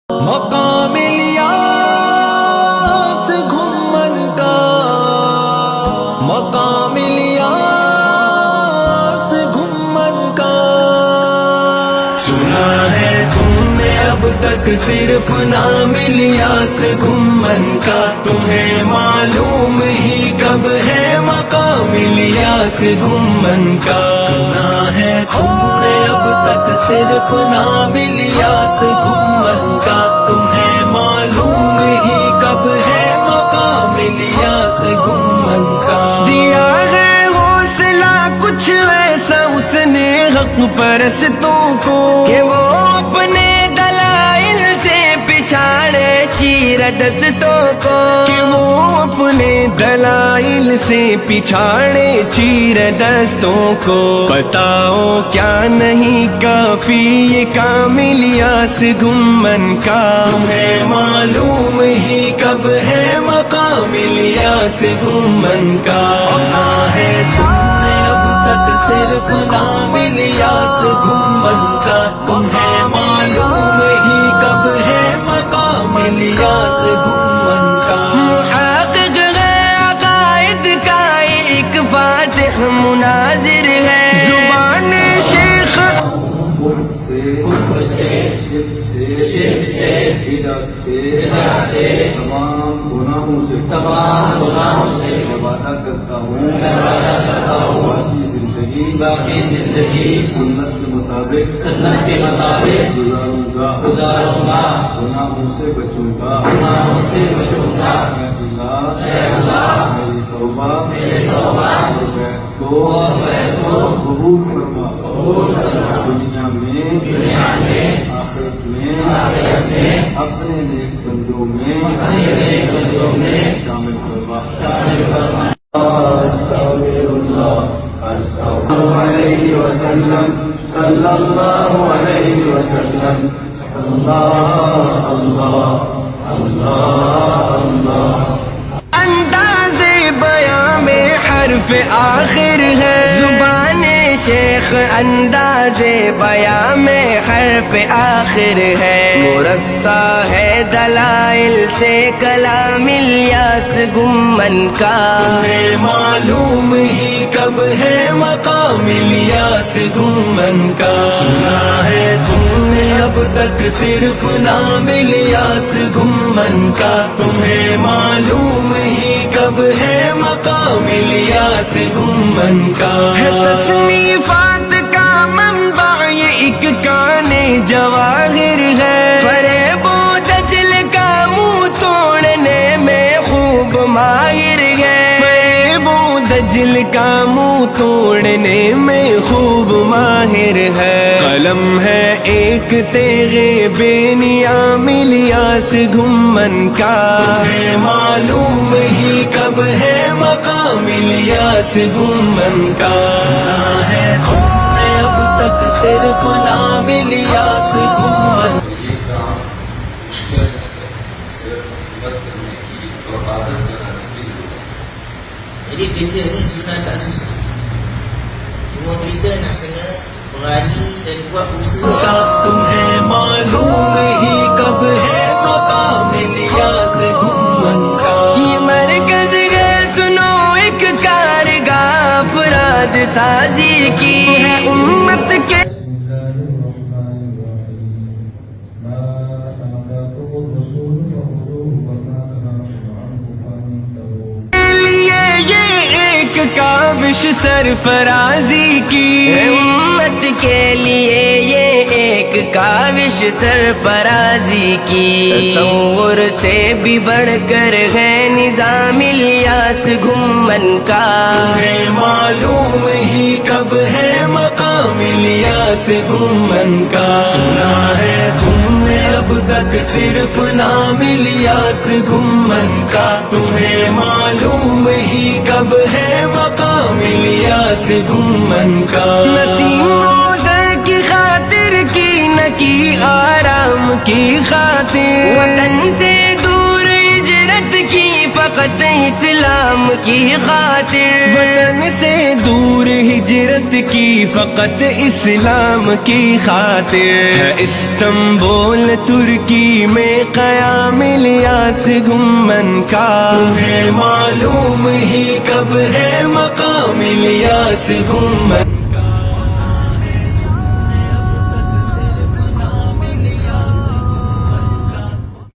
مقام الیاس گھمن کا، مقام الیاس گھمن کا، سنا ہے تم نے اب تک صرف نام الیاس گھمن کا، تمہیں معلوم ہی کب ہے مقام الیاس گھمن کا، سنا ہے تم نے اب تک صرف نام الیاس گھمن کا، تمہیں معلوم ہی کب ہے مقام الیاس گھمن کا، دیا ہے حوصلہ کچھ ایسا اس نے حق پرستوں کو کہ وہ اپنے دلائل سے پچھاڑے چیر دستوں کو، کہ وہ اپنے دلائل سے پچھاڑے چیر دستوں کو، بتاؤ کیا نہیں کافی یہ کام الیاس گھمن کا، تمہیں معلوم ہی کب ہے مقام الیاس گھمن کا، سنا ہے تم نے اب تک صرف نام الیاس گھمن کا، تمہیں معلوم ہی کب ہے مقام الیاس گھمن کا، محقق ہے عقائد کا ایک فاتح مناظر ہے، زبان شیخ تمام گناہوں سے وعدہ کرتا ہوں باقی زندگی سنت کے مطابق گزاروں گا، گناہوں سے بچوں گا، اے اللہ میری توبہ اور بیت کو قبول فرما، دنیا میں آخرت میں اپنے نیک بندوں میں شامل فرما، صلی اللہ علیہ وسلم، اللہ اللہ اللہ اللہ۔ انداز بیاں میں حرف آخر ہے زبان شیخ، انداز بیاں میں حرف آخر ہے، مرصع ہے دلائل سے کلام الیاس گھمن کا، تمہیں معلوم ہی کب ہے مقام الیاس گھمن کا، سنا ہے تم نے اب تک صرف نام الیاس گھمن کا، تمہیں معلوم ہی کب ہے مقام الیاس گھمن کا، ہے تصنیفات کا منبع یہ ایک کان جواہر ہے، فریب و دجل کا منہ توڑنے میں خوب ماہر ہے، فریب و دجل کا منہ توڑنے میں خوب ماہر ہے، قلم ہے ایک تیغے بے نیام الیاس گھمن کا، تمہیں معلوم ہی کب ہے مقام الیاس گھمن کا، سنا ہے تم نے اب تک صرف نام الیاس گھمن، یہ کام مشکل ہے، صرف خدمت کرنے کی اور عادت بنانے کی ضرورت ہے۔ Jadi kerja ni sebenarnya tak susah, cuma kita nak kena berani dan buat usaha. تمہیں معلوم ہی کب ہے مقام الیاس گھمن کا، یہ مرکز ہے سنو ایک کارگاہ افراد سازی کی ہے امت کے کاوش سرفرازی کی ہے، امت کے لیے یہ ایک کاوش سرفرازی کی، تصور سے بھی بڑھ کر ہے نظام الیاس گھمن کا، تمہیں معلوم ہی کب ہے مقام الیاس گھمن کا، سنا ہے تم نے اب تک صرف نام الیاس گھمن کا، تمہیں معلوم ہی کب ہے مقام الیاس گھمن کا، نسیم روزہ کی خاطر کی نہ کی آرام کی خاطر، وطن سے دور ہجرت کی فقط اسلام کی خاطر، وطن سے دور ہجرت کی فقط اسلام کی خاطر، ہے استنبول ترکی میں قیام الیاس گھمن کا، تمہیں معلوم ہی کب ہے مقام الیاس گھمن